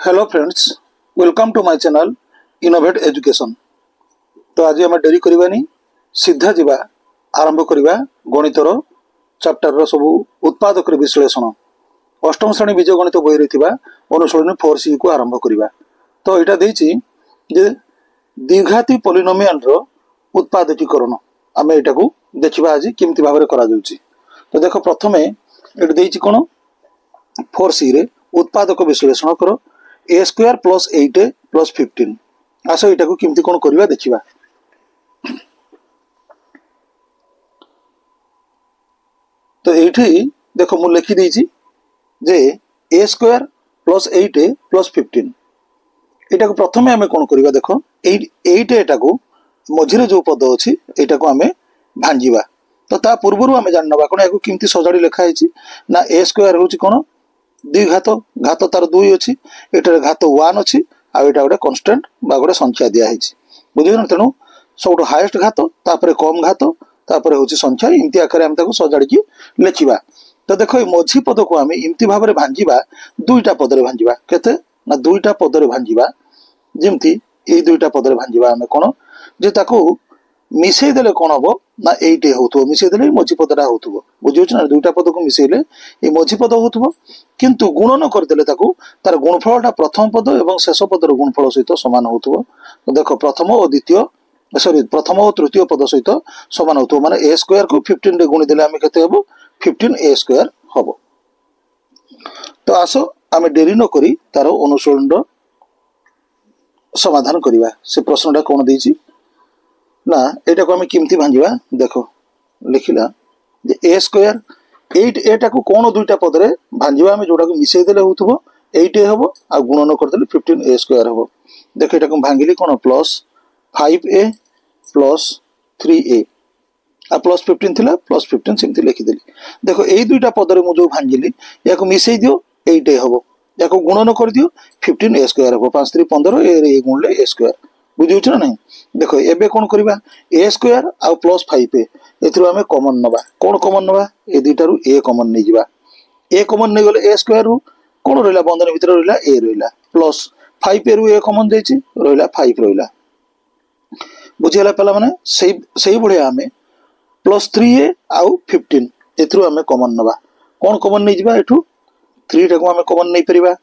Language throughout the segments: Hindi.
Hello friends, welcome to my channel Innovate Education. तो आज आम डेरी करवानी सीधा जीवा आरंभ करवा गणितर चैप्टर सब उत्पादक विश्लेषण अष्टम श्रेणी बीज गणित बही रही अनुशीलनी 4C को आरंभ करवा। तो यहाँ देजे द्विघाती पॉलिनोमियल रो उत्पादकीकरण आम यहाँ देखा आज केमती भाव में करा। तो देख प्रथम ये कौन 4C रे उत्पादक विश्लेषण कर ए स्क्वायर प्लस 8 प्लस 15 आस यहाँ को केमती कौन करवा देखा। तो ये देख मु लिखिदी जे ए स्क्वायर प्लस 8 प्लस 15 यहाँ को प्रथम आम कौन करवा। देख 8 यहाँ को मझे जो पद अच्छी यहाँ को आम भांजा। तो ता पूर्व आम जान ना कौन या केमती सजाड़ी लिखाई ना ए स्क्वायर हूँ कौन द्विघात घात तार 2 अच्छी ये घात 1 अच्छी आउ यहाँ गोटे कन्स्टांट बा गोटे संख्या दिखाई बुझे। तेणु सब हाएस्ट घात तापर कम घात तापर हूँ संख्या इमती आकार आम सजाड़ी लिखा। तो देख मझी पद को आम इमती भाव में भांजा दुईटा पदर भांजा केते ना दुईटा पदर भांजा जमती ये दुईटा पदर भांजा आम कौन जे मिसई देले कौन हम ना एटे हो मिसईदे मझी पदटा हो बुझे ना दुईटा पद को मिसईले ये मझी पद हो किंतु गुणन करदे तार गुणफलटा प्रथम पद और शेष पदर गुणफल सहित सामान हो। तो देख प्रथम और द्वितीय सॉरी प्रथम और तृतीय पद सहित सामान हो माने ए स्क्वायर को 15 रे गुणी देले आमे केते हबो 15 ए स्क्वायर हबो। तो आसो आमे डेरी न करी तार अनुसरण समाधान करवा। से प्रश्नटा कौन देछि ना यहाँ को आम केमती भांजा देख लिखला ए स्क्वायर 8 एटा को कौन दुईटा पदरे भांजा आम जोटा को मिसई देले हो 8 हम आ गुणन करदे 15 ए स्क्वायर हम। देख यहाँ को भांगिली कौन प्लस 5a प्लस 3a आ प्लस 15 थिला प्लस 15 सेमती लिखिदेली। देख यही दुईटा पदरे मुझे जो भांगिली या मिसई दियो 8a हम या गुणन कर दियो 15 ए स्क्वायर हम 5 3 15 ए गुणले ए स्क्वायर बुझे ना नहीं। देख एबे कौन करवा ए स्क्वायर आ प्लस 5a एथरो आमे कॉमन नबा कौन कॉमन नबा ए दुईटारू ए कॉमन नहीं जिबा ए कॉमन नहीं गले ए स्क्वायर रू कौन रहिला बंधन भीतर रहिला ए रहिला प्लस 5a रू ए कॉमन जाइछि रहिला 5 रहिला बुझिला पला माने सही बढ़िया आमे प्लस 3a आउ 15 एथरो आमे कॉमन नबा कौन कॉमन नहीं जिबा एठू 3 टाको आमे कॉमन नहीं परिबा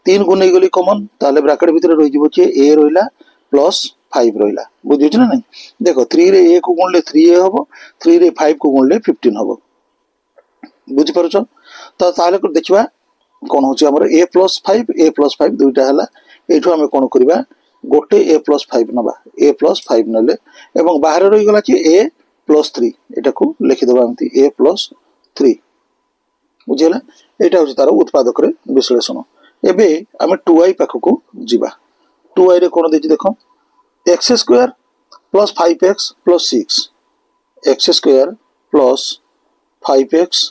3 को नहीं गली कॉमन ताले ब्रैकेट भीतर रहि जिवो जे ए रहिला प्लस 5 रहिला बुझिछ ना नहीं। देखो 3 रे a को गुणले 3a हबो 3 रे 5 को गुणले 15 हबो बुझि परछ। तो ताले को देखिबा कोन होची हमर a प्लस 5 दुईटा हला एठो हमें कोन करबा गोटे a प्लस 5 नबा a प्लस 5 नले एवं बाहर रहि गला कि a प्लस 3 एटा को लिखि देबा हमती a प्लस 3 बुझिला। एटा होची तार उत्पादक रे विश्लेषण। एबे हमें 2i पाख को जिबा 2i रे कोन देछि देखो x square plus 5x plus 6 x square plus 5x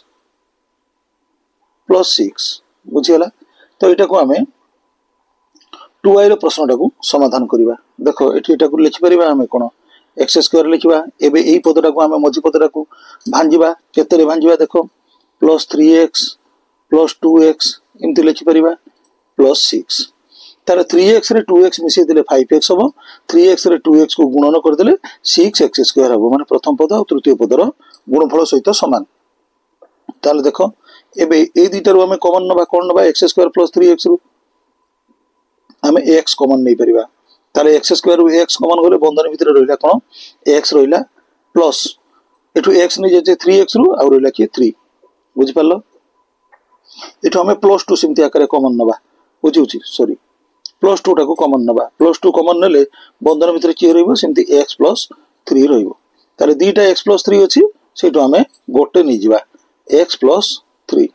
plus 6 बुझिला। तो यहाँ को आम 2i रो प्रश्नटा को समाधान करवा। देखो ये को लिखिपर आम कौन एक्स स्क्वायर लिखा एवं यही पदटा को आम मझी पदटा को भांजा केते भांजा देख प्लस 3x प्लस 2x एमती लिखिपर प्लस 6 तार 3x रे 2x मिसई देले 5x हम 3x रे 2x को गुणन करदे 6x स्क्वायर हम माने प्रथम पद और तृतीय पदर गुणफल सहित सामान। ताले देख एबे ए दुईटा रू आमे कॉमन नबा कोन नबा x स्क्वायर प्लस 3x रू आमे x कॉमन नहीं परिबा ताले x स्क्वायर रू x कॉमन गले बंधन भीतर रहिला कोन x रहिला प्लस एठू x नै जे 3x रू आ रहिला कि 3 बुझि पालो। एठू आमे प्लस 2 सिमती आकार कॉमन नबा बुझिउची सॉरी प्लस 2 टाको कॉमन नबा प्लस 2 कॉमन नले बंधन भीतर कि रहइबो सेमती x प्लस 3 रहइबो ताले दुईटा x प्लस 3 अछि सेटो आमे गोटे नै जिबा x प्लस 3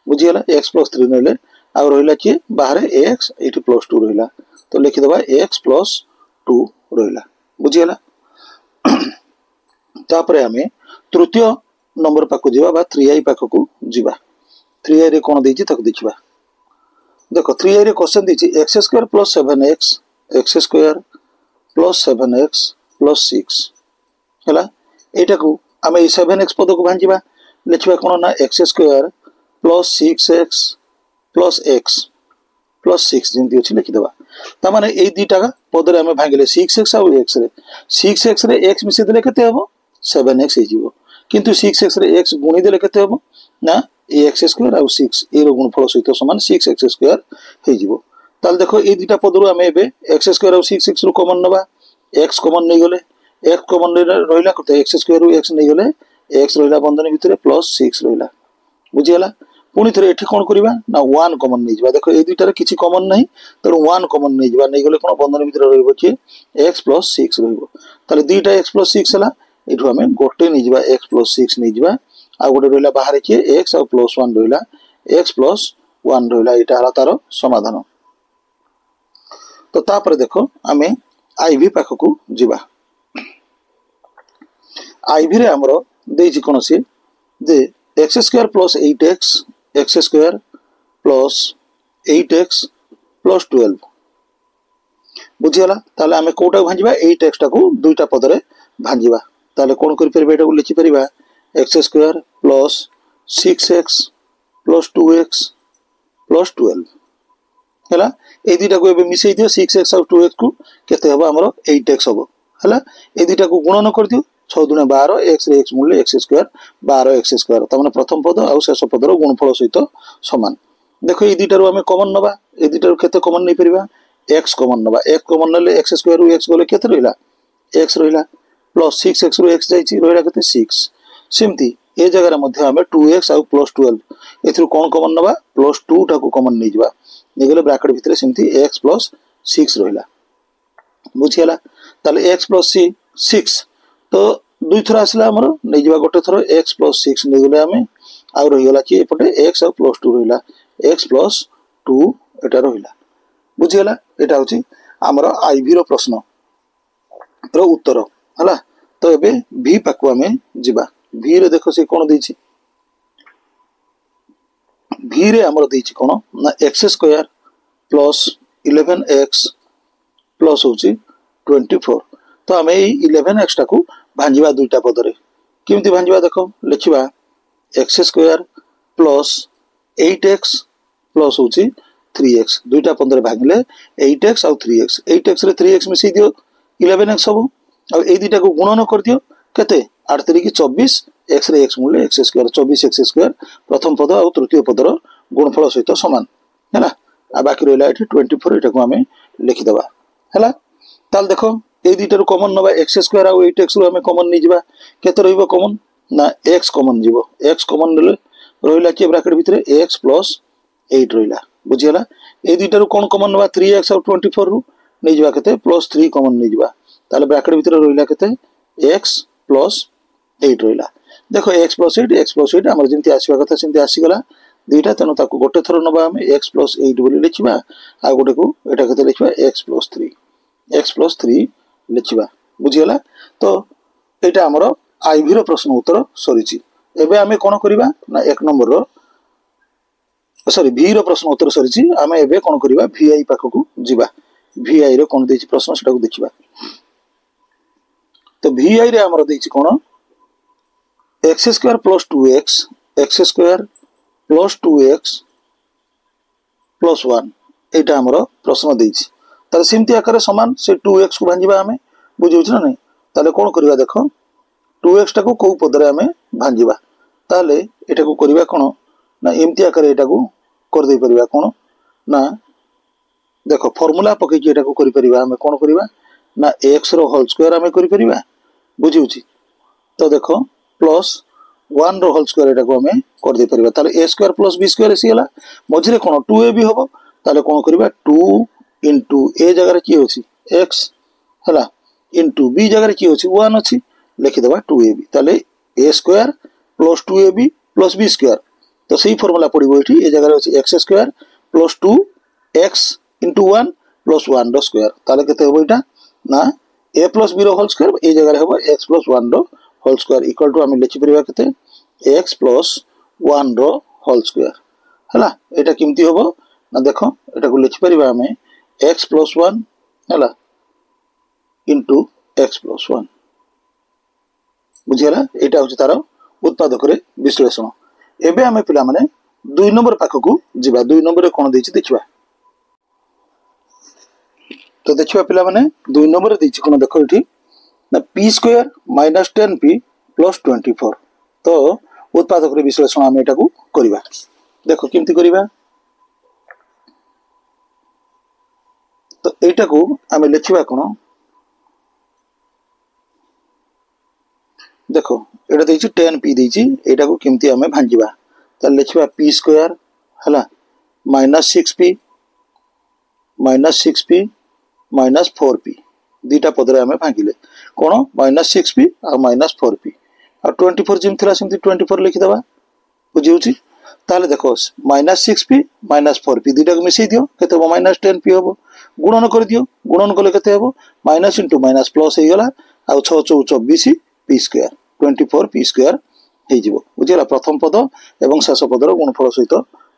बुझियला x प्लस 3 नले आ रहिला कि बाहर x एठी प्लस 2 रहिला तो लिखि देबा x प्लस 2 रहिला बुझियला। तापरे आमे तृतीय नंबर पाको जिबा बा 3i पाको को जिबा 3i रे कोन देछि तक देखिबा। देखो 3i रे क्वेश्चन दीची x square plus 7x x square plus 7x plus 6 हैला एटा को आमे 7x पद को भांजिबा लिखबा कोन ना x square plus 6x plus x plus 6 जेमती अछि लिखिदबा ता माने एई दुईटा पदरे आमे भांगिले 6x आ x रे 6x रे x मिसे देले केते हबो 7x हे जिवो किंतु 6x रे x गुणी देले केते हबो ना x स्क्वायर आ 6 ए रो गुणफल सहित समान 6x स्क्वायर हे जिवो ताल देखो एई दुईटा पदरु आमे एबे x स्क्वायर आ 6x रो कॉमन नबा x कॉमन नै गले x कॉमन रहिला कते x स्क्वायर रो x नै गले x रहिला बंधन भितरे प्लस 6 रहिला बुझियला पुणी थरे एठी कोन करिबा ना 1 कॉमन नै जिबा देखो ए दुईटार किछि कॉमन नै तर 1 कॉमन नै जिबा नै गले कोन बंधन भितरे रहइबो कि x + 6 रहइबो ताले दुईटा x + 6 हला एठु हमें गोटे नै जिबा x + 6 नै जिबा आ गोटे रहइला बाहर कि x आ +1 रहइला x + 1 रहइला एटा हला तार समाधान तो तापर देखो हमें आईवी पाखकु जिबा आईवी रे हमरो देछि कोनसी जे x² + 8x x² + 8x + 12 बुझियला ताले हमें कोटा भांजिबा 8x टाकू दुईटा पदरे भांजिबा ताले कोन करि परबे एटा लिखि परिबा x² + 6x + 2x + 12 हला ए दुईटा को एबे मिसै दियो 6x और 2x को केते हबो हमरो 8x हबो हला ए दुईटा को गुणन कर दियो 6 * 12 x रे x मूल्य x² 12x² त माने प्रथम पद और शेष पदर गुणफल सहित समान देखो ए दुईटा रो हमें कॉमन नबा ए दुईटा रो केते कॉमन नै परिबा x कॉमन नबा x कॉमन नले x² रो x गले केते रहिला x रहिला प्लस 6x रो x जाईची रहिला केते 6 सिमती ए जगह रे मध्ये हमें 2x और +12 एथरो कोन कॉमन नबा +2 टाको कॉमन नै जिबा नै गले ब्रैकेट भितरे सिमती x + 6 रहिला बुझियला ताले x + 6 तो दुई थरा आसला हमर नै जिबा गोटे थरो x + 6 नै गले हमें आ रहि गला कि एपटे x और +2 रहिला x + 2 एटा रहिला बुझियला एटा होची हमर आईवी रो प्रश्न रो उत्तर हला तो एबे v पाकु हमें जिबा v रे देखो से कोन दैछि v रे हमर दैछि कोन ना x² + 11x प्लस होची 24 तो हमें 11x टाकू भांजिबा दुईटा पदरे केमती भांजिबा देखो लिखिबा x² + 8x प्लस होची 3x दुईटा पदरे भांगले 8x और 3x 8x रे 3x मिसै दियो 11x सब और ए दुईटा को गुणन कर दियो केते 8 3 की 24 x रे x मूल्य x² 24x² प्रथम पद और तृतीय पदर गुणफल सहित समान हैला आ बाकी रहला एठी 24 एटा को हमें लिखि देबा हैला ताल देखो ए दुईटा रो कॉमन नबा x² और 8x रो हमें कॉमन नै जिबा केते रहइबो कॉमन ना x कॉमन जिवो x कॉमन नले रहइला कि ब्रैकेट भितरे x + 8 रहइला बुझियला ए दुईटा रो कोन कॉमन नबा 3x और 24 रो नै जिबा केते +3 कॉमन नै जिबा ताले ब्रैकेट भितरे रहइला केते x + 8 रहइला देखो x + 8 हमर जेंति आसीबा कथा सेंति आसी गला दुईटा तनो ताको गोटे थरो नबा हम x + 8 बोली लिखिबा आ गोटे को एटा केते लिखिबा x + 3 लिखिबा बुझियला तो एटा हमर आईवी रो प्रश्न उत्तर सरीची एबे हमें कोन करिबा ना एक नंबर रो सॉरी v रो प्रश्न उत्तर सरीची हमें एबे कोन करिबा vi पाखकु जिबा vi रो कोन देछि प्रश्न सेटा को देखिबा तो vi रे हमर देछि कोन x² + 2x x² + 2x + 1 एटा हमर प्रश्न देछि ताले सिमती आकार समान से 2x को भांजिबा हमें बुझिउछ ना नै ताले कोन करिबा देखो 2x टाको को पदरे हमें भांजिबा ताले एटा को करिबा कोन ना एमती आकार एटा को कर दे परिबा कोन ना देखो फार्मूला पके कि एटा को करि परिबा हमें कोन करिबा ना x रो होल स्क्वायर हमें करि परिबा बुझिउछ तो देखो +1 रो होल स्क्वायर एटा को हमें कर दे परिबा ताले a² + b² सिगला मझरे कोन 2ab होबो ताले कोन करिबा 2 * a जगह रे की होछि x हला * b जगह रे की होछि 1 अछि लिखि देबा 2ab ताले a² + 2ab + b² तो सही फार्मूला पड़िबो एठी ए जगह रे होछि x² + 2x * 1 + 1 रो स्क्वायर ताले केते होबो एटा ना a + b रो होल स्क्वायर ए जगह रे होबो x + 1 रो होल स्क्वायर इक्वल टू हम लिखि परिबा केते x + 1 रो होल स्क्वायर हला एटा किमती होबो ना देखो एटा को लिखि परिबा हमें x + 1 हला * x + 1 बुझियला एटा होछि तारो उत्पादक रे विश्लेषण एबे हमें पिला माने 2 नंबर पाखकु जिबा 2 नंबर रे कोन दैछि देखिबा तो देखिए पिला माने 2 नंबर देछि कोन देखो इठी ना p square minus 10p plus 24 तो उत्पादक रे विश्लेषण हम एटा को करिबा देखो केमती करिबा तो एटा को हम लिखिबा कोन देखो एटा देछि 10p देछि एटा को केमती हमें भांजिबा त लिखिबा p स्क्वायर हला माइनस 6p माइनस 4p दीटा पदरे हमें भांगिले कोन माइनस 6p और माइनस 4p और 24 जिम थिला सेमती 24 लिखि दबा बुझिउची ताले देखो माइनस 6p माइनस 4p दीटा को मिसई दियो केते हो माइनस 10p हो गुणन कर दियो गुणन कले केते हो माइनस इंटू माइनस प्लस हे गला आ 6 4 24 p स्क्वायर 24 p स्क्वायर हे जिवो बुझिला प्रथम पद एवं शेष पदर गुणफल सहित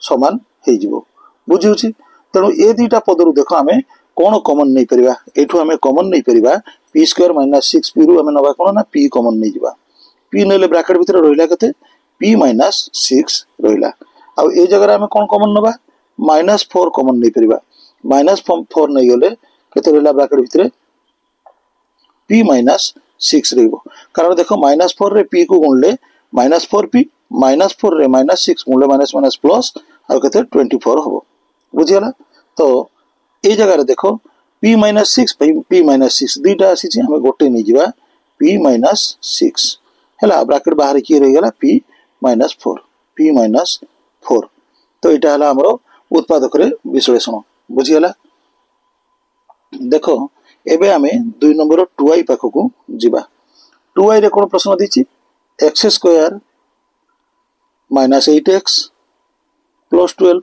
समान हे जिवो बुझिउची तनो ए दीटा पदरु देखो हमें कोन कॉमन नहीं परिबा एठु हमें कॉमन नहीं परिबा p स्क्वायर माइनस 6p रु हमें नबा कोन ना p कॉमन नहीं जिबा p नेले ब्रैकेट भीतर रहिला कते p माइनस 6 रहिला आ ए जगह हमें कोन कॉमन नबा माइनस 4 कॉमन नहीं परिबा माइनस 4 नहीं गले कते रहिला ब्रैकेट भीतर p माइनस 6 रहिबो कारण देखो माइनस 4 रे p को गुणले माइनस 4p माइनस 4 रे माइनस 6 गुणले माइनस माइनस प्लस आ कते 24 हबो बुझियला तो ए जगह रे देखो p माइनस 6 p माइनस 6 दीटा आसी छी हमें गोटे नै जिबा p माइनस 6 हला ब्रैकेट बाहर की रहि गला p माइनस 4 तो एटा हला हमरो उत्पादक रे विश्लेषण बुझियला देखो एबे हमें 2 नंबर 2i पाखो को जिबा 2i रे कोन प्रश्न दिछि x square minus 8x plus 12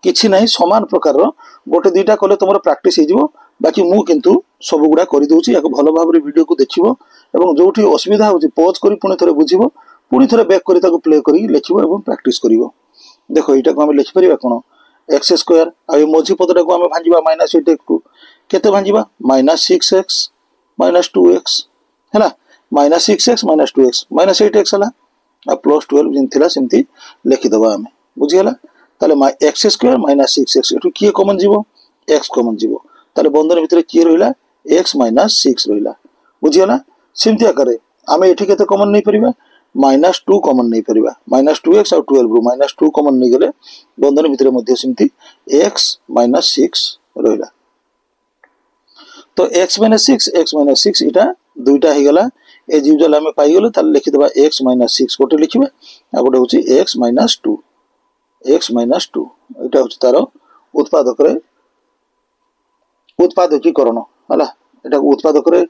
किछि नाही समान प्रकार रो गोटे दीटा कले तुमरो प्रैक्टिस हे जिवो बाकी मु किंतु सब गुडा करि दोछि याको भलो भाबरे वीडियो को देखिबो एवं जोठी असुविधा होछि पॉज करी पुनी थरे बुझिबो पुनी थरे बैक करी ताको प्ले करी लिखिबो एवं प्रैक्टिस करिवो देखो एटा को हम लिखि परिबा कोन x स्क्वायर आ ए मोझी पदटा को हम भांजिबा माइनस 8x को केते भांजिबा माइनस 6x माइनस 2x हैला minus 6x minus 2x minus 8x हला आ प्लस 12 जिन थिला सेमती लिखि दबा हम बुझियला ताले x स्क्वायर माइनस 6x एटु की कॉमन जीवो x कॉमन जीवो ताले बंधन भितर की रहिला x माइनस 6 रहिला बुझियला सिमती आकारे आमे एठी केते कॉमन नै परिबा माइनस 2 कॉमन नै परिबा माइनस 2x और 12 रु माइनस 2 कॉमन नै गेले बंधन भितर मध्ये सिमती x माइनस 6 रहिला तो x माइनस 6 इटा दुईटा हे गला ए जीवजल हमें पाई गेलो ताले लिखि देबा x माइनस 6 कोटे लिखिबा आ गोटे होची x माइनस 2 एटा होची तारो उत्पादक रे उत्पादकीकरण हला एटा उत्पादक रे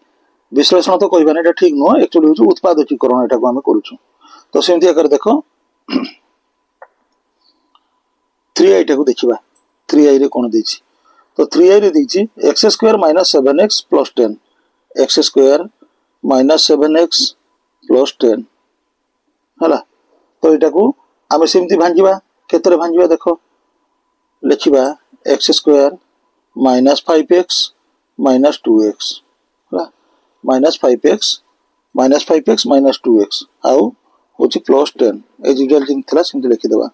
विश्लेषण तो कहबा एटा ठीक नो एक्चुअली होची उत्पादकीकरण एटा को हम करूछु तो सेमती आकर देखो 3i टा को देखिबा 3i रे कोन देछि तो 3i रे देछि x square minus 7x plus 10 x square minus 7x plus 10 हला तो एटा को हम सेमती भांजिबा केतरे भांजिबा देखो लिखिबा x square minus 5x minus 2x हला माइनस 5x माइनस 2x आउ होची प्लस 10 ए जिवल जिन थला सिंते लिखि देबा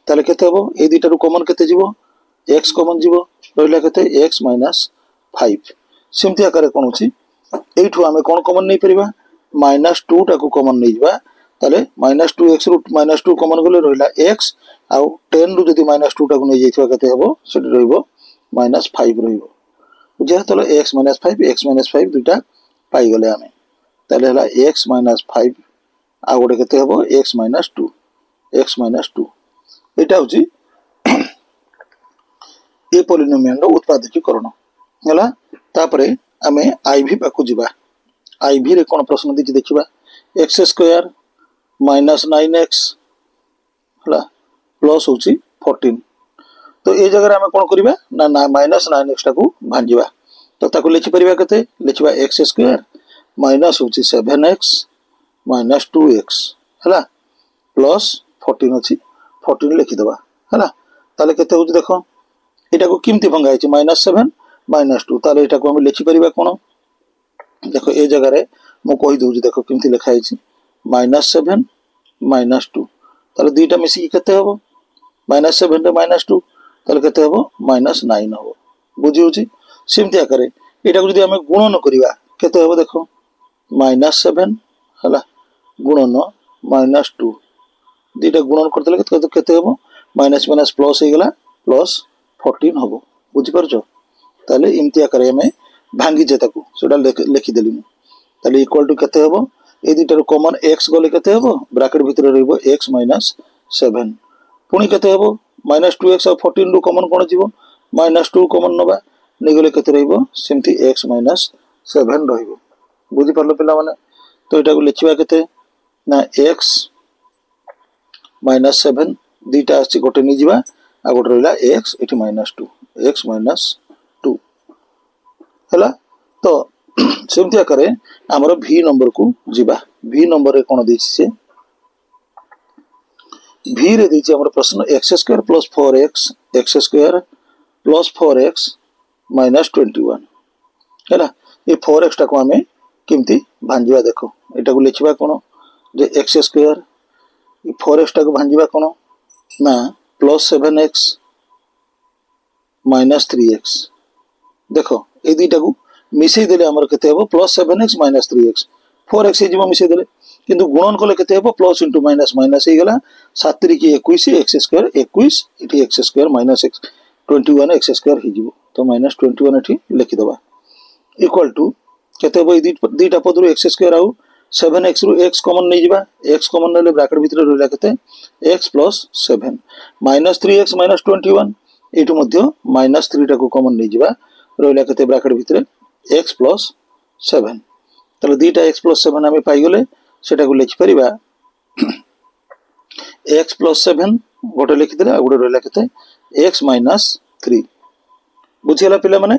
ताले केते हो ए दीटा रु कॉमन केते जीवो x कॉमन जीवो रहला केते x माइनस 5 सिमती आकारे कोन होची एठु हमें कोन कॉमन नै परिबा माइनस 2 टा को कॉमन नै जिबा ताले माइनस 2x रु माइनस 2 कॉमन गले रहला x आउ 10 रु जदी माइनस 2 टा को नै जाइथवा केते हबो सेठी रहइबो माइनस 5 रहइबो बुझिया तले x माइनस 5 दुटा पाई गले हमें ताले हला x माइनस 5 आ गोटे केते हबो x माइनस 2 एटा होची ए पॉलिनोमियल रो उत्पादकीकरण हला तापरे हमें आईवी पाकु जिबा आईवी रे कोन प्रश्न दिछि देखिबा x स्क्वायर माइनस 9x हला प्लस होची 14 तो ए जगह हमें कोन करिबा ना माइनस 9x टा को भांजिबा तो ताको लिखि परिबा कते लिखिबा x स्क्वायर माइनस होची 7x माइनस 2x हला प्लस 14 होची 14 लिखि दबा हला ताले केते होची देखो एटा को किमती भंगा है माइनस 7 माइनस 2 ताले एटा को हम लिखि परिबा कोन देखो ए जगह रे मो कहि दोजी देखो किमती लिखा है माइनस 7 माइनस 2 ताले दुईटा मिसी केते हबो माइनस 7 रे माइनस 2 ताले केते हबो माइनस 9 हबो बुझी होची सेमती आकार यहाँ को आम गुणन करवा केते हम देख -7 है गुणन -2 दुईटा गुणन करते हम माइनस माइनस प्लस हो गला +14 हम बुझीपार ताले इमती आकार आम भांगीचे से लिखिदेली मुझे इक्वाल टू केते हम ये दुईटार कमन x गले केते हम ब्राकेट भितर रहिबो x -7 पुणी केते हम -2x और 14 रु कमन कौन जीवो -2 कमन नवा निगले केते रहिबो सेमती x -7 रहिबो बुझी परलो पिला माने तो एटा को लिखिबा केते ना x -7 दुईटा आछि गोटे नि जीवा आ गोटे रहला x एठी -2 x -2 हला तो सेमती आकार आमर v नंबर को जीवा v नंबर रे कोन देछि से v रे देछि हमर प्रश्न x² + 4x x² + 4x -21 हैला ये 4x टा को हमें किमती भांजीवा देखो एटा को लिखिबा कोन जे x² ये 4x टा को भांजीवा कोन ना +7x -3x देखो ए दुईटा को मिसई देले हमर केते हेबो +7x -3x 4x जीवो मिसई देले किंतु गुणन कले केते हेबो प्लस इंटू माइनस माइनस हे गला 7 3 की 21 x² 21 इठी x² -x 21 x² हे जीवो तो -21 इठी लिखि दबा इक्वल टू केते हेबो दुईटा पद रु x² आउ 7x रु x कॉमन नै जिबा x कॉमन नेले ब्रैकेट भीतर रहला केते x + 7 -3x -21 एटु मध्ये -3 टा को कॉमन नै जिबा रहला केते ब्रैकेट भीतर x + 7 तले दुईटा x + 7 हमें पाई गले सेटा को लिखि परिबा x + 7 गोटे लिखि देला गोटे रहला केते x -3 बुझियला पिला माने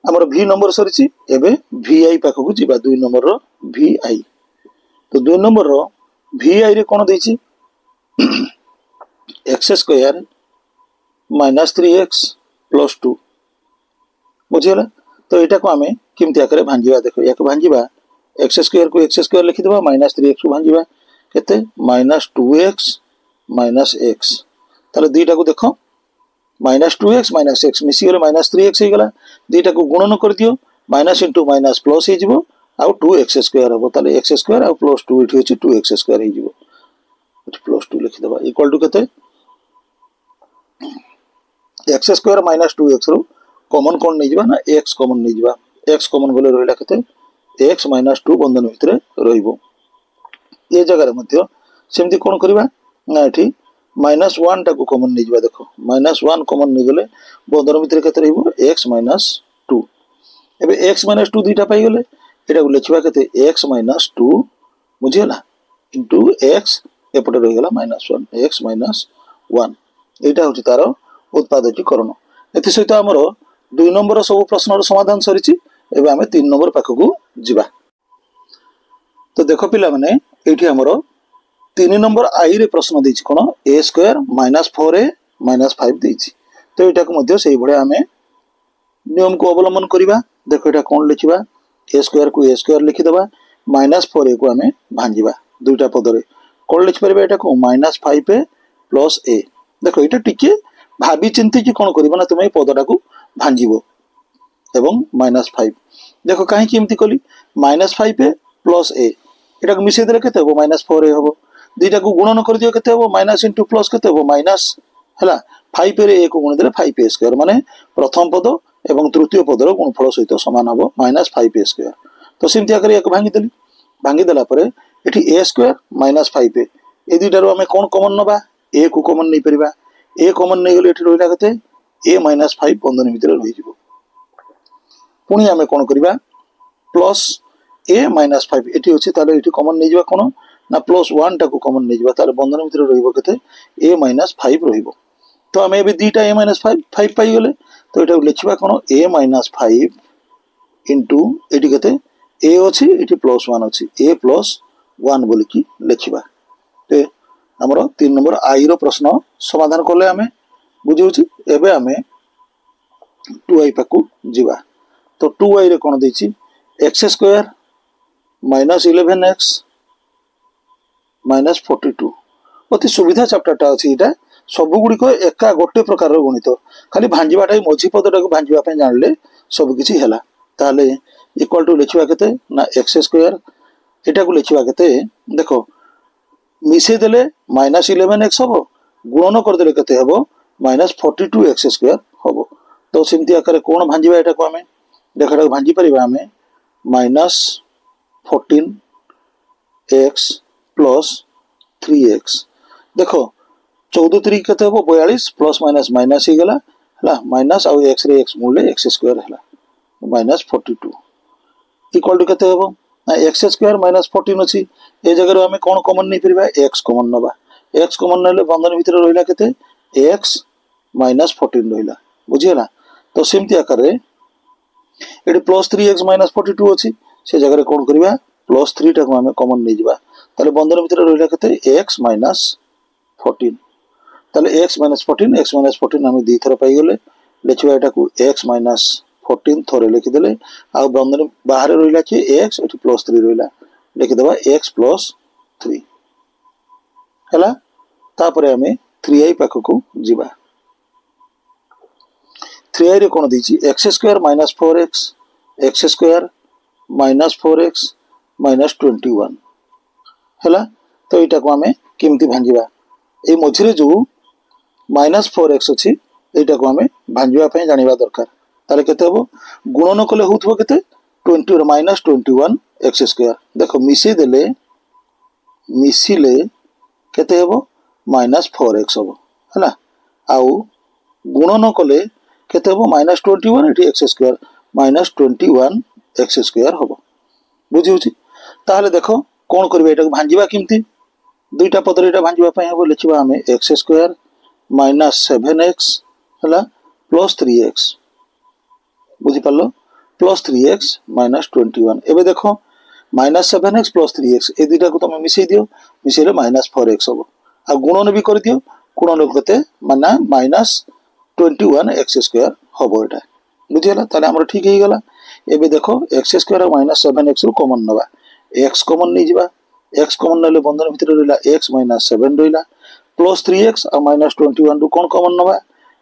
हमर v नंबर सरिछि एबे vi पाखो को जिबा 2 नंबर रो vi तो 2 नंबर रो vi रे कोन दैछि x² -3x + 2 बुझियला तो एटा को हमें किमती आकर भांजीबा देखो या को भांजीबा x² को x² लिखि देबा -3x को भांजीबा केते -2x -x ताले दुईटा को देखो -2x -x मिसी गले -3x हे गला दुईटा को गुणन कर दियो माइनस इंटू माइनस प्लस हे जिवो आ 2x² हबो ताले x² आ +2 इठी अछि 2x² हे जिवो इठी +2 लिखि देबा इक्वल टू केते x² -2x रो कॉमन कोन नै जिबा ना x कॉमन नै जिबा x कॉमन बोले रहला केते x -2 बंधन भितर रहिबो ए जगह रे मध्य सेमति कोन करबा ना एठी -1 टा को कॉमन नै जिबा देखो -1 कॉमन नै गले बंधन भितर केते रहिबो x -2 एबे x -2 दुईटा पाई गले एटा को लिखिबा केते x -2 बुझियला इनटू x एपटे रहि गला -1 x -1 एटा होची तारो उत्पादकीकरण एति सहित हमरो 2 नंबर सब प्रश्न समाधान सरिछि एबे हमें 3 नंबर पाख को जिबा तो देखो पिला माने एठी हमरो 3 नंबर आई रे प्रश्न देछि कोन a² -4a -5 देछि तो एटा को मध्य सेही बडे हमें नियम को अवलंबन करिबा देखो एटा कोन लिखिबा a² को a² लिखि दबा -4a को हमें भांजिबा दुईटा पद रे कोन लिखि परबा एटा को -5a + a देखो एटा टिके भाबी चिंती कि कोन करिबा ना तुमे पदटा को भांजिबो एवं -5 देखो काहे कि एमती कली -5a + a एटा को मिसे देले केते हो -4a हो दुईटा को गुणन कर दियो केते हो माइनस इंटू प्लस केते हो माइनस हला 5 रे a को गुण देले 5a² माने प्रथम पद एवं तृतीय पदर गुणफल सहित समान हबो -5a² तो सिमती आकर एक भांगी देला परे एठी a² -5a ए दुईटा रो हमें कोन कॉमन नबा a को कॉमन नै परिबा a कॉमन नै गेले एठी रहला केते a -5 बंधन भितर रहि जिवो पुनी हमें कोन करबा प्लस a -5 एठी अछि ताले एठी कॉमन नै जिबा कोन ना +1 टा को कॉमन नै जिबा ताले बंधन भितर रहिबो केते a -5 रहिबो तो हमें भी दुईटा a -5 पाई गेले तो एटा लिखिबा कोन a -5 इनटू एठी केते a अछि एठी +1 अछि a + 1 बोली कि लिखिबा ते हमरो 3 नंबर आई रो प्रश्न समाधान करले हमें बुझिउछि एबे हमें 2i पाकु जिबा तो 2i रे कोन दैछि x² -11x -42 अति सुविधा चैप्टर टा अछि एटा सबुगुड़िक एका गोटे प्रकार गणित खाली भांजाटा मझी पदटा को भांजा जानिले सबकिछि हैला। ताले इक्वल टू लिखिबा केते ना एक्स स्क्वायर एटा को लिखिबा केते देखो मिसे देले -11x हबो गुणन कर देले केते हबो -42x स्क्वायर हबो। तो सिमती आकार कोन भांजिबा एटा को हमें देखा भांजी परिबा हमें -14x प्लस 3x देखो 14 3 केते हबो 42 प्लस माइनस माइनस ही गला हला माइनस आउ x रे x मूले x स्क्वायर हला -42 इक्वल टू केते हबो एक्स स्क्वायर -14 अच्छी ए जगह आम कौन कमन नहीं परिबा एक्स कमन नबा एक्स कमन नले बंधन भितर रहिला केते एक्स -14 रहिला बुझियला। तो सेमती आकार रे एडी +3x -42 अच्छी से जगह कौन करिबा +3 टा को आम कमन नहीं जिबा ताले बंधन भितर रहिला केते x -14 ताले x -14 आम दी थर पाई गले लेखिबा एटा को x -14 थोरे लिखि देले आ बंधन बाहर रहिला कि x एठी +3 रहिला लिखि देबा x +3 हला। तापरे हमें 3i पाख को जिबा 3i रे कोन दिछि x square -4x x square -4x -21 हला। तो एटा को हमें केमती भांजिबा ए मझिरे जो -4x अछि एटा को हमें भांजिबा पय जानिबा दरकार ताले केते हबो गुणन कले होथबो केते 20 -21 x स्क्वायर देखो मिसिले केते हबो -4x हबो हला आउ गुणन कले केते हबो -21 एठी x स्क्वायर -21 x स्क्वायर हबो बुझी होची। ताहले देखो कोन करबे एटा को भांजिबा किमती दुईटा पदर एटा भांजिबा पय हबो लिखिबा हमें x स्क्वायर -7x हला +3x बुझी पालो +3x -21 एबे देखो -7x +3x ए दुईटा को तुम मिसई दियो मिसैले -4x हबो आ गुणन भी कर दियो गुणन कते माना -21x स्क्वायर हबो एटा बुझियला ताले हमर ठीक हे गला। एबे देखो x स्क्वायर -7x रु कॉमन नबा x कॉमन नहीं जिबा x कॉमन नले बंधन भितर रहिला x -7 रहिला +3x आ -21 रु कोन कॉमन नबा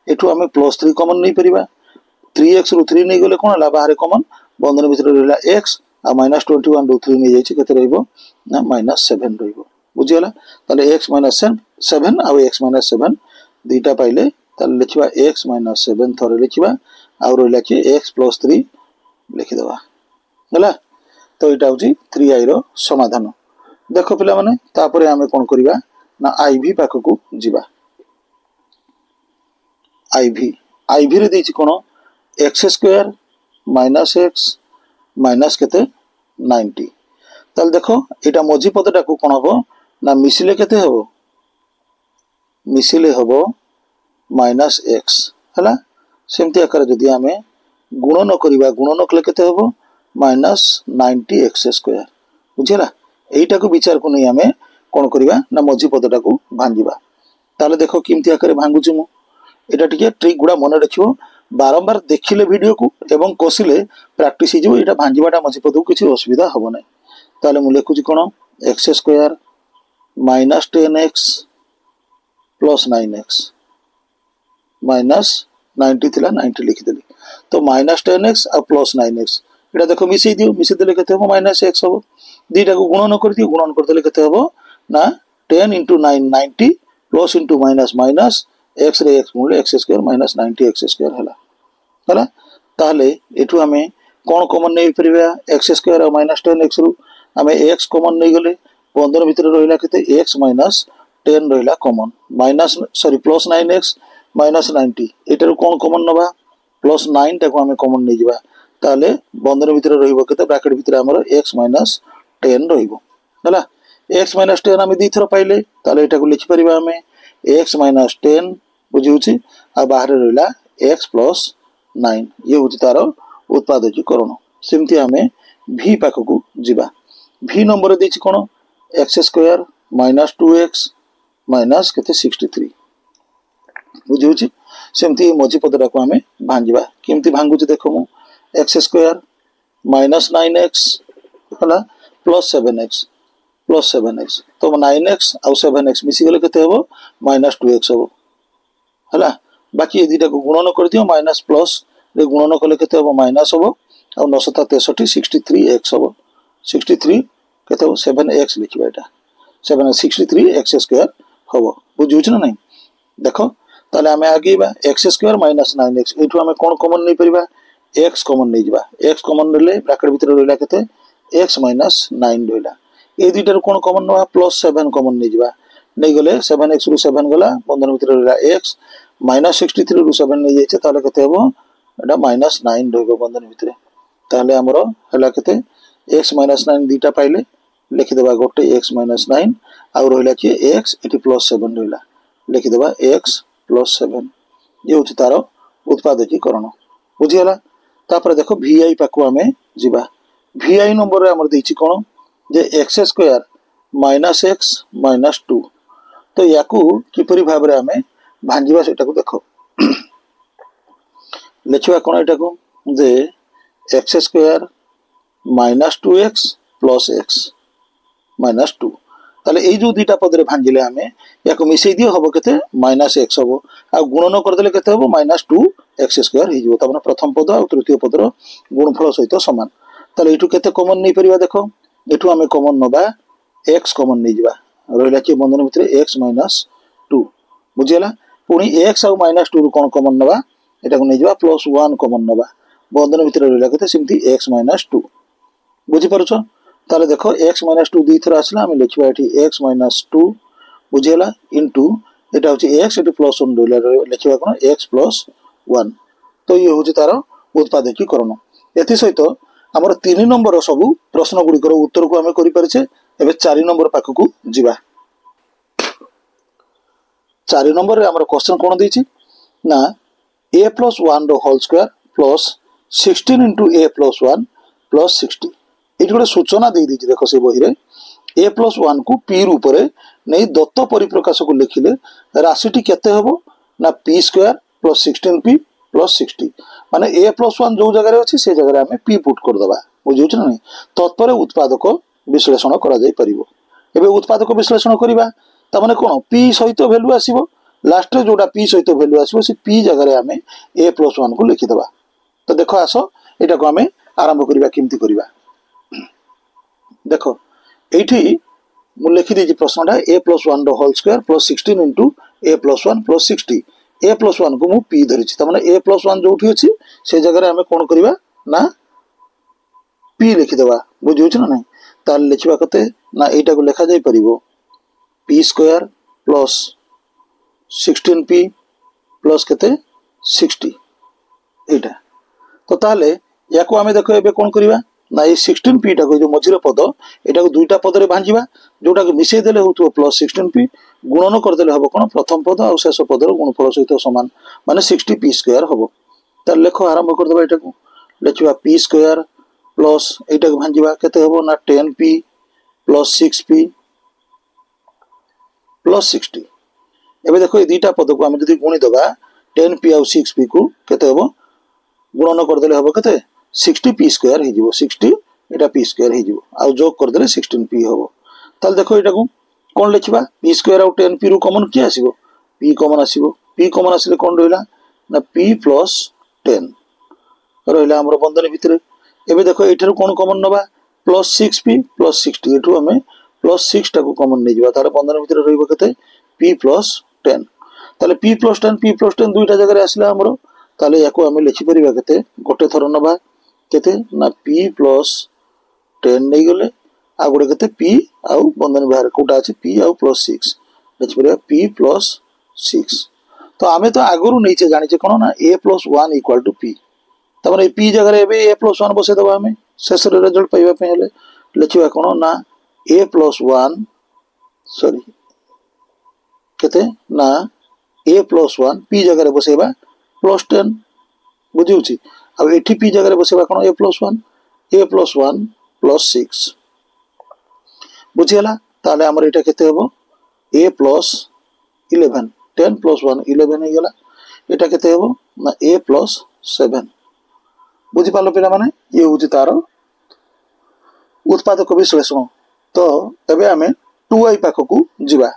एठु हमें +3 कॉमन नहीं परिबा 3x रु 3 नहीं गले कोन हला बाहर कॉमन बंधन भितर रहिला x आ -21 रु 3 नहीं जायछि केते रहइबो ना -7 रहइबो बुझियला। ताले x -7 आ x -7 दुईटा पाइले ताले लिखिबा x -7 थरे लिखिबा आ रहिला कि x +3 लिखि देबा हला। तो एटा होची 3i रो समाधान देखो पिला माने तापरे हमें कोन करिबा ना iv पाख को जिबा iv रे देछि कोन x स्क्वायर -x माइनस केते 90 ताल देखो एटा मझी पदटा को कोन हबो ना मिसिले केते हबो मिसिले हबो -x हला सेमती आकार जदी हमें गुणन करिबा गुणन कले केते हबो -90x स्क्वायर बुझिला। एटा को विचार को नहीं हमें कोन करिबा ना मझी पदटा को भांजिबा ताले देखो किमती आकार भांगुची मु एटा टिके ट्रिक गुडा मन रखिबो बारंबार देखिले वीडियो को एवं कसिले प्रैक्टिस ही जो एटा भांजिबाटा मझी पद को किछि असुविधा हबो नै ताले मु लेखुची कोन x स्क्वायर -10x + 9x -90 थिला 90 लिखि देली तो -10x आ +9x एटा देखो मिसई दियो मिसई देले केते हो -x हो दीटा को गुणन कर दियो गुणन कर देले केते हो ना 10 * 9 90 प्लस * माइनस x रे x मूल x स्क्वायर -90x स्क्वायर हला ताले एठु हमें कोन कॉमन नै परिबा x स्क्वायर और -10x रु हमें x कॉमन नै गले बंधन भीतर रहिला केते x - 10 रहिला कॉमन प्लस 9x -90 एटार कोन कॉमन नबा +9 टा को हमें कॉमन नै जिबा ताले बंधन भीतर रहिबो केते ब्रैकेट भीतर हमर x - 10 रहिबो हला x - 10 हमें दी थर पाइले ताले एटा को लिखि परिबा हमें x - 10 बुझिउछि आ बाहर रहिला x + 9 ये होछि तार उत्पादकीकरण सेमती हमें v पाख को जिबा v नंबर देछि कोन x स्क्वायर -2x माइनस केते 63 बुझिउछि सेमती मझी पदरा को हमें भांजिबा केमती भांगुछि देखो मु x स्क्वायर -9x हला +7x तो 9x आ 7x मिसी गले केते हबो -2x हबो है बाकी ये दुटा को गुणन कर दियो माइनस प्लस रे गुणन कले केते हो माइनस हो और 963 63x हो 63 केते हो 7x लिखबा एटा 763x स्क्वायर हो बुझुछ ना नहीं देखो ताले हमें आगे बा x स्क्वायर माइनस 9x एठू हमें कोन कॉमन नहीं परिबा x कॉमन नहीं जिबा x कॉमन ले ब्रैकेट भीतर रहला केते x माइनस 9 रहला ए दुटा कोन कॉमन नवा प्लस 7 कॉमन नहीं जिबा नहीं गले 7x रु 7 गला बंधन भीतर रहला x माइनस 63 रु 7 नहीं जाइछे ताले केते हो एटा माइनस 9 रहबो बंधन भीतर ताले हमरो हला केते x माइनस 9 दुटा पाइले लिखि देबा गोटे x माइनस 9 आ रहला कि x एटी प्लस 7 रहला लिखि देबा x प्लस 7 ये होची तारो उत्पादकीकरण बुझियला तापर देखो vi पाकु हमें जिबा vi नंबर रे हमर देछि कोन जे x square minus x minus 2 तो याकू किपरि भाबरे हमें भांजिबा सेटा को देखो लिखिबा कोन एटा को जे x square minus 2x plus x minus 2 ताले ए जो दुटा पद रे भांजिले हमें याको मिसै दियो हबो केते माइनस x हबो आ गुणन कर देले केते हबो माइनस 2x स्क्वायर हि जिवो तबना प्रथम पद और तृतीय पद रो गुणफल सहित समान ताले एठू केते कॉमन नहीं परिबा देखो एठू हमें कॉमन नबा x कॉमन नहीं जिबा रहला कि बंधन भितर x माइनस 2 बुझियला पुनी x आ माइनस 2 रो कोन कॉमन नबा एटा को नहीं जिबा प्लस 1 कॉमन नबा बंधन भितर रहला केते सिमती x माइनस 2 बुझि परछो ताले देखो x माइनस 2 दी थर आसला हम लिखबा एठी x माइनस 2 बुझियला इनटू एटा होची x एटी प्लस 1 रहला लिखबा कोन x प्लस 1 तो ये होची तारो उत्पादकीकरण एथि सहित हमर 3 नंबर सब प्रश्न गुडी कर उत्तर को हमें करि परछे एबे 4 नंबर पाक को जिबा 4 नंबर रे हमर क्वेश्चन कोन दैछि ना a plus 1 रो whole square plus 16 into a plus 1 plus 60 एठी गोटे सूचना दे दैछि देखो से बही रे a plus 1 को p रूप रे नै दत्त परिप्रकाश को लिखिले राशिटी केते हबो ना p square plus 16p plus 60 माने a plus 1 जो जगह रे अछि से जगह रे हमें p पुट कर दबा बुझियो छ नै तत्पर उत्पादक विश्लेषण करा जाय परिबो एबे उत्पादक विश्लेषण करिबा त माने कोन p सहित वैल्यू आसीबो लास्ट रे जोडा p सहित वैल्यू आसीबो से p जगह रे हमें a plus 1 को लिखि दबा तो देखो आसो एटा को हमें आरंभ करिबा किमती करिबा देखो एठी मु लिखि देछि प्रश्नटा a plus 1 रो whole square plus 16 into a plus 1 plus 60 a plus 1 को मु p धरिछि त माने a plus 1 जोठी अछि से जगह रे हमें कोन करिबा ना p लिखि देबा बुझियो छ ना नै ताल लिखिबा कते ना एटा को लिखा जाय परिबो p square plus 16p plus कते 60 एटा तो ताले याको हमें देखो एबे कोन करिबा ना ये 16p टा को जो मझिर पद एटा को दुईटा पद रे भांजिबा जोटा को मिसै देले होतो प्लस 16p गुणन कर देले हबो कोन प्रथम पद और शेष पद रो गुणफल सहित समान माने 60p स्क्वायर हबो त लेखो आरंभ कर देबा एटा को लिखिबा p स्क्वायर प्लस एटा को भांजिबा केते हबो ना 10p प्लस 6p प्लस 60 एबे देखो ए दुईटा पद को हम जदी गुणी दबा 10p और 6p को केते हबो गुणन कर देले हबो केते 60p स्क्वायर हे जिवो 60 एटा p स्क्वायर हे जिवो आ जोग कर देले 16p हबो ताल देखो एटा को कोन लिखिबा p स्क्वायर और 10p रु कॉमन कि आसीबो p कॉमन आसीबो p कॉमन आसीले कोन रहला ना p प्लस 10 रहला हमर बंधन भितरे एबे देखो एठारु कोन कॉमन नबा प्लस 6p प्लस 60 एठु हमें प्लस 6 टा को कॉमन नै जिबा तार बंधन भितरे रहइबो केते p प्लस 10 ताले p प्लस 10 दुईटा जगह रे आसीला हमरो ताले याको हमें लिखि परिबा केते गोटे थरो नबा केते ना p प्लस 10 नै गले आ गोटे केते p आ बंधन बाहर कोटा अछि p आ प्लस 6 लिखि परिबा p प्लस 6 तो हमें तो आगरु नै छे जानि छे कोन ना a plus 1 equal to p त माने p जगह रे एबे a प्लस 1 बसे दबा हमें शेष रे रिजल्ट पाइबा पे हेले लिखिबा कोन ना a प्लस 1 सॉरी केते ना a प्लस 1 p जगह रे बसेबा प्लस 10 बुझिउ छी अब एठी p जगह रे बसेबा कोन a प्लस 1 प्लस 6 बुझियला ताले हमर एटा केते हबो a प्लस 11 10 प्लस 1 11 हे गेला एटा केते हबो ना a प्लस 7 बुझि पालो पिला माने ये होची तारो उत्पादक विश्लेषण तो एबे हमें 2i पाख को जिबा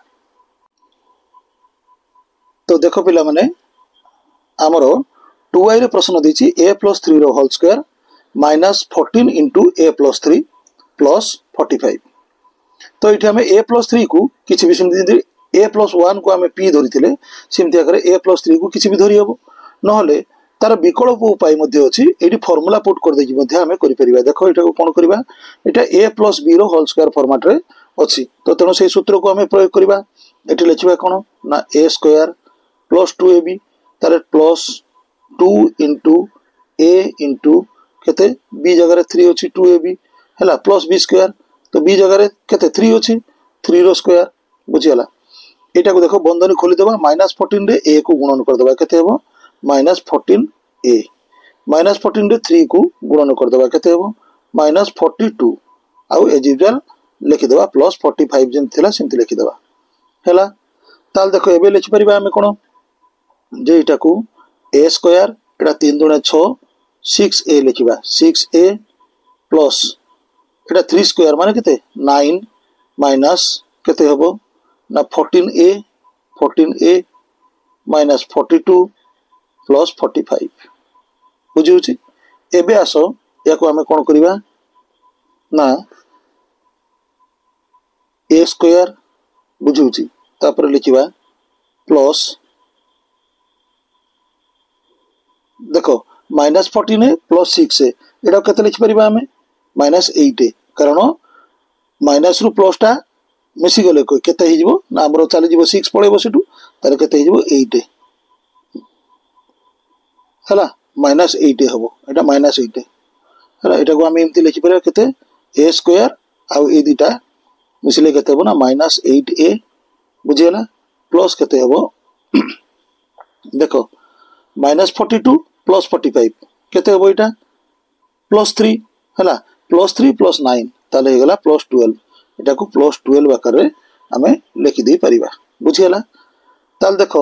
तो देख पिला माने आमर 2i रे प्रश्न देछि a + 3 रो होल स्क्वायर -14 * a + 3 + 45। तो ये आम a + 3 को किसी भी सेमती a + 1 को आम p धरी सेमती आकर a + 3 को किसी भी धरी हम ना तार विकल्प उपाय अच्छी ये फर्मूला पुट करदे आम कर देख ये कौन करवा ये a + b रो होल स्क्वायर फॉर्मेट रे अच्छी। तो तेणु से सूत्र को आम प्रयोग करवा ये लिखा कौन ना a स्क्वायर + 2ab तार +2 * a * केते b जगह 3 अच्छी 2ab है + b स्क्वायर। तो b जगह केते 3 अच्छी 3 रो स्क्वायर बुझीगला। यहाँ को देख बंधनी खोलीदेवा -14 रे a को गुणन करदे केते -14 a -14 रे 3 को गुणन करदे केते -42 आउ एज यूजुअल लिखिदेवा +45 जेम थिला सेमती लिखिदेवा हैला। ताल देखो एबे लिखि परिबा हमें कोन जे एटा को a square Etah 3 * 6 6a लिखिबा 6a plus iota 3 square माने केते 9 माइनस केते हबो ना 14a -42 प्लस 45 बुझी। एबे आसो या को हमें कौन करवा ना a स्क्वायर बुझी तापर लिखिबा प्लस देखो -14 प्लस 6 एटा केते लिखि परिबा हमें -8 कारण माइनस रु प्लस टा मिसी गले केते ही जीवो ना हमरो चली जीवो 6 पळेबो सेटू तार केते ही जीवो 8 हला -8 हबो एटा -8 हला। एटा को हम एमती लिखि परिबा केते a स्क्वायर आ ए दिटा मिसले केते हबो ना -8a बुझियला प्लस केते हबो देखो -42 प्लस 45 केते हबो एटा +3 हला +3 + 9 ताले हे गला +12 एटा को +12 आकार रे हमें लिखि दे परिबा बुझियला। ताल देखो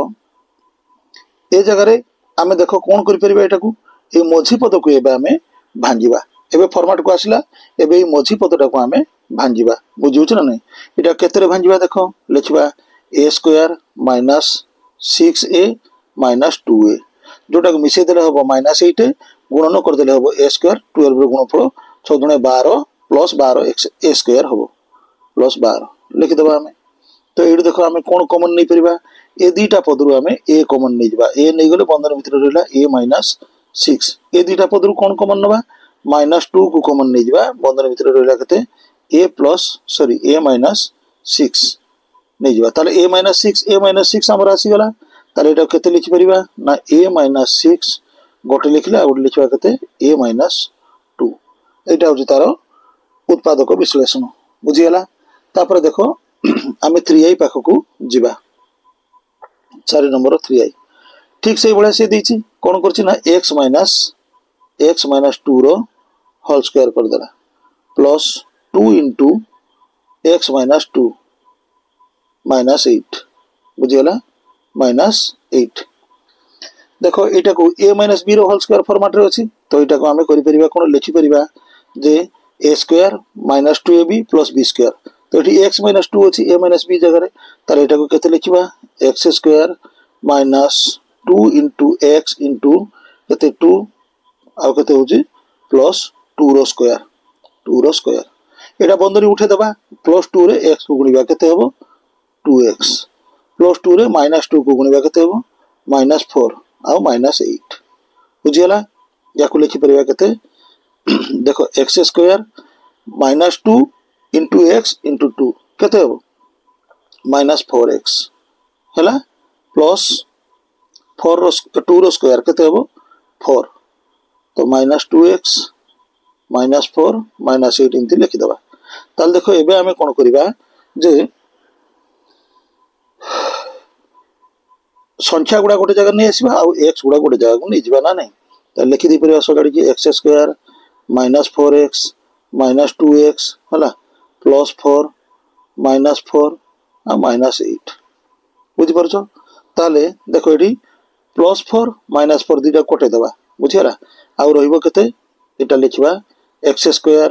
ए जगह रे आमे देखो कौन करि परिबा एटा को ए मझी पद को एबे हमें भांजीबा एबे फॉर्मेट को आसिला एबे ए मझी पदटा को हमें भांजीबा बुझुछ ना नहीं एटा केते रे भांजीबा देखो लिखबा a स्क्वायर -6a - 2a जोटा को मिसे देले हबो -8 गुणन कर देले हबो a स्क्वायर 12 रो गुणफल 6 * 12 प्लस 12 a स्क्वायर हबो प्लस 12 लिखि देबा हमें। तो एडी देखो हमें कोन कॉमन नै परिबा ए दीटा पदरु हमें a कॉमन नै जबा a नै गले बंधन भीतर रहला a - 6 ए दीटा पदरु कोन कॉमन नबा -2 को कॉमन नै जबा बंधन भीतर रहला केते a - 6 नै जबा ताले a - 6 हमर आसी गला ताले एटा केते लिखि परिबा ना a - 6 गोटे लिखले आ गोटे लिखबा केते a - 2 एटा होची तारो उत्पादक विश्लेषण बुझियला। तापर देखो आमे 3i पाख को जिबा 4 नंबर 3i ठीक से बळे से देछि कोन करछि ना x - 2 रो होल स्क्वायर कर देला प्लस 2 * x - 2 -8 बुझियला -8 देखो एटा को a - b रो होल स्क्वायर फॉर्मेट रे अछि। तो एटा को हमें करि परिबा कोन लिखि परिबा जे a square -2ab + b square. तो एठी x - 2 अछि a - b जगह रे तार एटा को केते लिखिबा x स्क्वायर -2 * x केते 2 आ केते होछि प्लस 2 रो स्क्वायर एटा बंधनी उठे दबा +2 रे x को गुणिबा केते हबो 2x +2 रे -2 को गुणिबा केते हबो -4 आ -8 बुझियला। याको लिखि परिबा केते देखो x स्क्वायर -2 * x * 2 केते हबो -4x हैला प्लस 4 रो 2 रो स्क्वायर केते हबो 4 तो -2x -4 -8 इनती लिखि दबा। ताल देखो एबे हमें कोन करिबा जे संख्या गुडा गोटे जगह नहीं आसीबा आ x गुडा गोटे जगह को नहीं जिबा ना नहीं त लिखि दी परिबा सगाडी कि x स्क्वायर -4x -2x हला प्लस 4 -4 आ -8 बुझि परछो। ताले देखो एडी +4 -4 दिटा कोटे दबा बुझियला आ रहइबो केते एटा लिखबा x स्क्वायर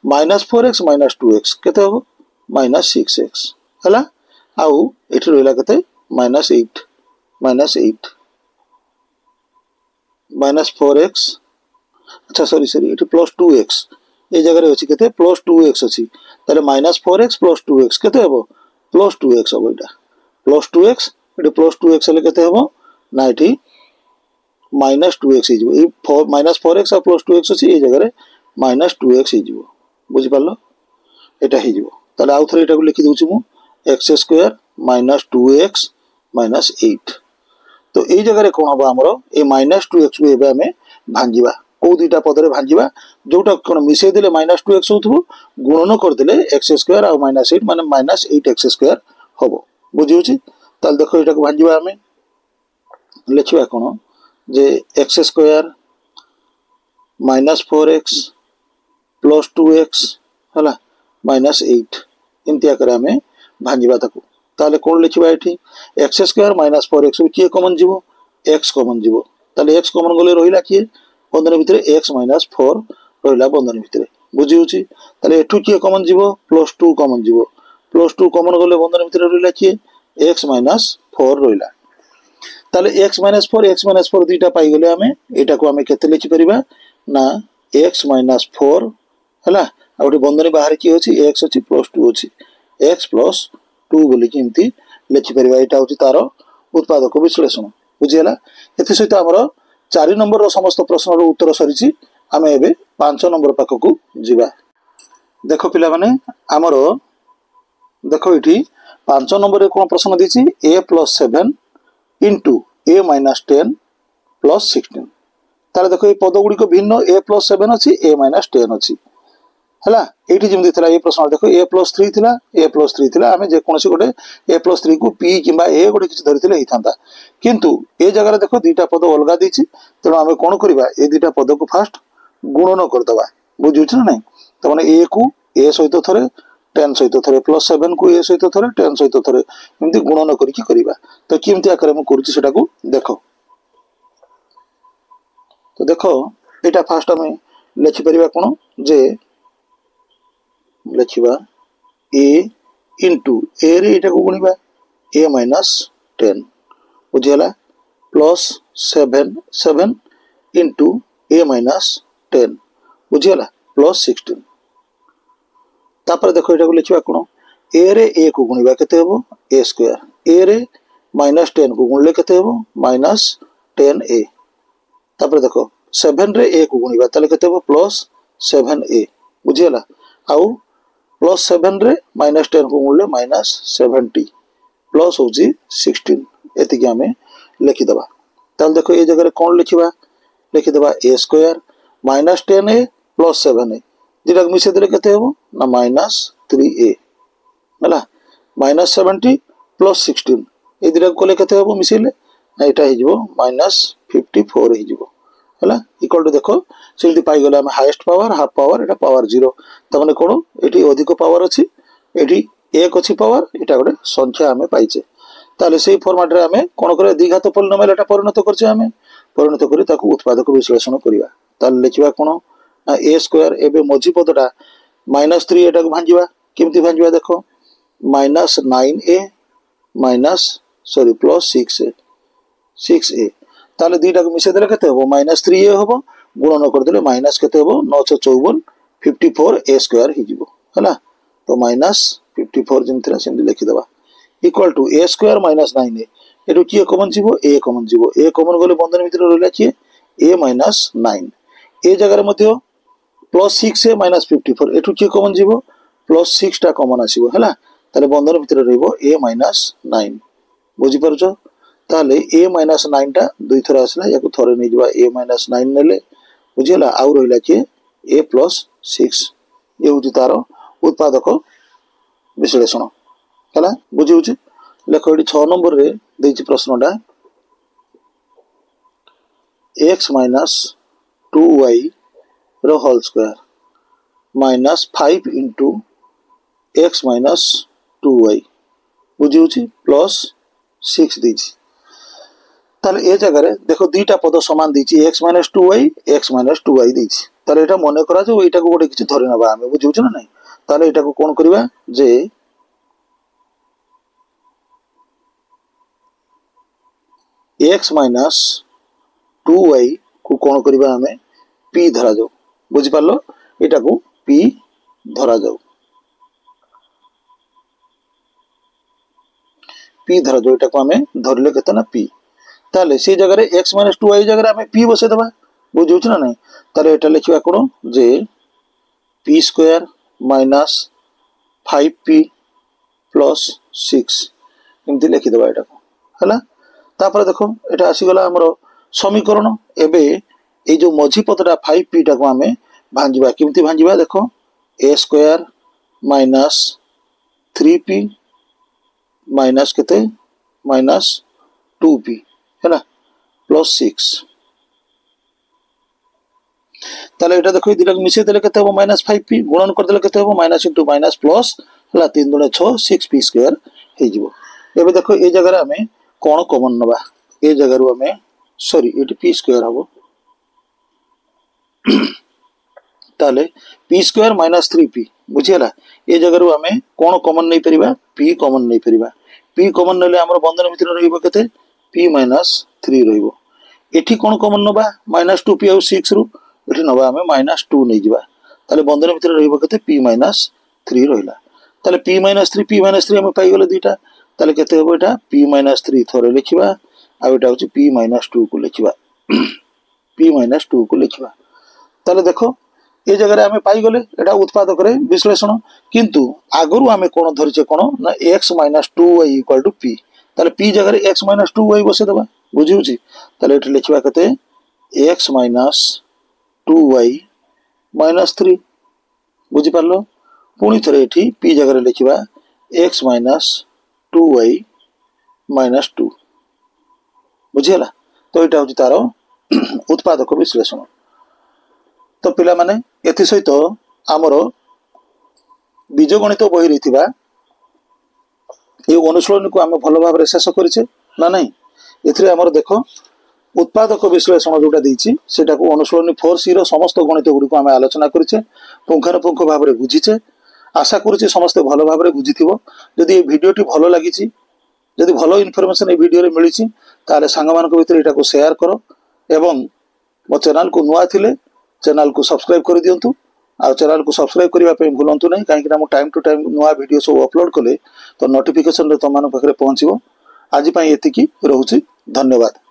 -4x -2x केते हो -6x हला आउ एठी रहला केते -8 माइनस 8 माइनस 4x अच्छा सॉरी सॉरी ये प्लस 2x ये जगह अच्छी के प्लस 2x अच्छी ताले माइनस 4x प्लस 2x के प्लस 2x हम यहाँ प्लस 2x ये प्लस 2x हेल्ले के ना ये माइनस 2x हो माइनस 4x और प्लस 2x अच्छी ये जगह माइनस 2x हो बुझिपार यहाँ हो आउ थे यहाँ लिखी दूसरी मुझे x square minus 2x minus 8 तो ये जगह कौन हम आमर ये माइनस 2x को आम भांजा कौ दुईटा पदर भांजा जोटा कौन मिसेदे माइनस 2x हो गुणन करदे एक्स स्क्वायर और माइनस 8 माने माइनस 8x स्क्वायर हम बुझी देख यहाँ भांजा आम लिखा कौन जे x square minus 4x plus 2x है माइनस 8 एमती आकार आम भांजा ताले कौन लिखा ये एक्स स्क्वायर माइनस 4x किए कमन जीव एक्स कमन जीव ताले एक्स कमन गले रहा किए बंधन भितर एक्स माइनस 4 रहा बंधन भितर बुझी ताले एठू किए कमन जीव प्लस 2 कमन जीव प्लस 2 कमन गले बंधन भितर रहा किए एक्स माइनस 4 रहा ताले एक्स माइनस 4 दुईटा पाईगले आम यहाँ को आम के लिखिपर ना एक्स माइनस 4 है आउटे बंधनी बाहर किए अच्छी एक्स अच्छी प्लस 2 अच्छी एक्स प्लस 2 बोलिकी एमती लिखिपर यहाँ हूँ तार उत्पादक विश्लेषण बुझीगला ये सहित आमर 4 नंबर समस्त प्रश्न उत्तर सरी आम ए 5 नंबर पाखक जीवा देख पिला माने आमर देख ये 5 नंबर कौन प्रश्न दी ए प्लस 7 इंटू ए माइनस 10 प्लस 16 तार देख ये पद गुड़िक भिन्न ए प्लस 7 अच्छी ए माइनस 10 अच्छी है ये जमी ये प्रश्न देख ए प्लस 3 थी आम जेकोसी गोटे ए प्लस 3 को पी कि ए गोटे किसी धरते होता किंतु ए जगह देख दुईटा पद अलग देती तेणु आम कौन करवा ये दुईटा पद को फास्ट गुणन करदे बुझे ना ना तो मैंने ए को ए सहित थे 10 सहित थे प्लस 7 को ए सहित थे 10 सहित थे एमती गुणन करवा तो किमती आकार मुझे देख तो देख यहाँ फास्ट आम लिखिपर कौन जे लिखा ए इंटू ए रे यहाँ को गुणा ए माइनस 10 बुझीगला प्लस 7 इंटू ए माइनस 10 बुझीगला प्लस 16 तापर देख यहाँ लिखा कौन ए रे ए को गुणा के ए स्क्वायर ए रे माइनस 10 को गुणले के माइनस 10 ए तापर देख 7 रे ए को गुणा के प्लस 7 ए बुझीगला आउ प्लस 7 रे माइनस 10 को गुणले माइनस 70 प्लस हूँ 16 एति आम लिखिदे ताल देख ये जगह कौन लिखा लिखिदे ए स्क्वायर माइनस 10 ए प्लस 7 ए जेटा मिसेदे के ना माइनस 3 ए है माइनस 70 प्लस 16 ये दुटा कले के मिसेले ना यहाँ माइनस 54 है इक्वल टू देख से पाईगले आम हाएस्ट पावर हाफ पावर यहाँ पावर 0 तमें कौन ये अधिक पावर अच्छी ये एक अच्छी पावर यहाँ गोटे संख्या आम पाइचे ताले से फर्माट आम कौन कर द्विघात पॉलिनोमियल यहाँ परिणत कर परिणत कर उत्पादक विश्लेषण करवा लिखा कौन ना ए स्क्वायर एवं मझी पदटा माइनस 3 यहाँ भांजा केमती भांजा देख माइनस 9 ए माइनस सॉरी प्लस 6 ए ताले दुईटा को मिसेदे के माइनस 3 ए हम गुणन करदे माइनस के 954 54 ए स्क्वायर है तो माइनस 54 जमी सेमती लिखिदे equal to a square minus 9 a ये किए कमन जीव ए कमन जीव ए कमन गले बंधन भितर रहा किए ए माइनस 9 ए जगह प्लस 6 ए माइनस 54 एठू किए कमन जीव प्लस 6 टा कमन आसो है बंधन भितर ए माइनस 9 बुझीपार ताले ए माइनस 9 टा दुई थर आसला या थरे नहीं जावा ए माइनस 9 नेले बुझीगला आउ रहा किए ए प्लस 6 ये हूँ तार उत्पादक विश्लेषण है बुझी लेख ये 6 नंबर रे देछि प्रश्नटा एक्स माइनस 2y रो whole square minus 5 into x minus 2y बुझी प्लस 6 दीची ताले ए जगह देखो दुईटा पद सामान दीची एक्स माइनस 2y दीची ताले एटा मन करा जो एटा को गोटे किछि धरि नबा आमे बुझिउछ ना नहीं ताले एटा को कोन करबा जे एक्स माइनस 2y को कौन करवा आम पी धरा जाऊ बुझिपार यहाँ को पी धरा जाऊ पी धरा जाऊ यहाँ को आम धरले केते ना पी ताले से जगह एक्स माइनस 2y जगह आम पी बसई देवा बुझे ना नहीं ताले एटा लिखा कौन J P square minus 5p plus 6 एमती लिखिदेवा यहाँ को है तापर देखो यहाँ आसीगला आमर समीकरण एबे ये जो मझी पदटा 5p टा को आम भांजा केमती भांजा देख ए स्क्वायर माइनस 3p माइनस केते माइनस 2p है प्लस 6 ताले एटा देखो दुटा मिसई देले केते हो माइनस 5p गुणन कर देले केते हो माइनस इंटू माइनस प्लस हला 3 दुणे 6 6p स्क्वायर हे जिवो एबे देखो ए जगह आमे कोन कॉमन नबा ए जगह रु आमे सॉरी एटी p स्क्वायर हबो ताले p स्क्वायर माइनस 3p बुझियला ए जगह रु आमे कोन कॉमन नै परिबा p कॉमन नै परिबा p कॉमन नले हमर बंधन भितर रहिबो केते p माइनस 3 रहिबो एठी कोन कॉमन नबा माइनस 2p और 6 रु एठी नबा आमे माइनस 2 नै जिबा ताले बंधन भितर रहिबो केते p माइनस 3 रहिला ताले p माइनस 3 आमे पाई गेले दुईटा ताले केते होबो एटा p माइनस 3 थोरे लिखिबा आ एटा होची p माइनस 2 को लिखिबा p माइनस 2 को लिखिबा ताले देखो ए जगह आमे पाई गेले एटा उत्पादक रे विश्लेषण किंतु आगरु आमे कोन धरिचे कोन ना x minus 2y equal to p ताले p जगह x माइनस 2y बसे देबा बुझिउची ताले एटा लिखिबा केते x माइनस 2y माइनस 3 बुझी पारलो पुणी थरे एठी p जगह लिखिबा x माइनस 2y माइनस 2 बुझीला तो यहाँ हूँ तार उत्पादक विश्लेषण तो पिला माने एथि सहित आमर बीजगणित बही रही ये अनुशीलन को आम भल भाव शेष करें ना नहीं एथिरे आमर देख उत्पादक विश्लेषण जोटा देछि सेटा को अनुशीलन 4C समस्त गणित गुड़ी को आम आलोचना करें पुंखानुपुंख भाव में बुझीचे आशा करुचे समस्ते भल भाव में बुझीथिबो जदि ये वीडियोटी भल लागिछि जदि भल इनफॉरमेशन ए वीडियो रे मिलिछि ताले सांग मानक भितर एटा को शेयर करो एवं मो चैनल को नुआ थिले चैनल को सब्सक्राइब कर दियंतु आ चैनल को सब्सक्राइब करबा पे भूलंतु नहीं काहे कि हम टाइम टू टाइम नुआ वीडियो सब अपलोड कले तो नोटिफिकेशन रे तमान पाखरे पहुंचबो आज पई एतिकी रहउछि धन्यवाद।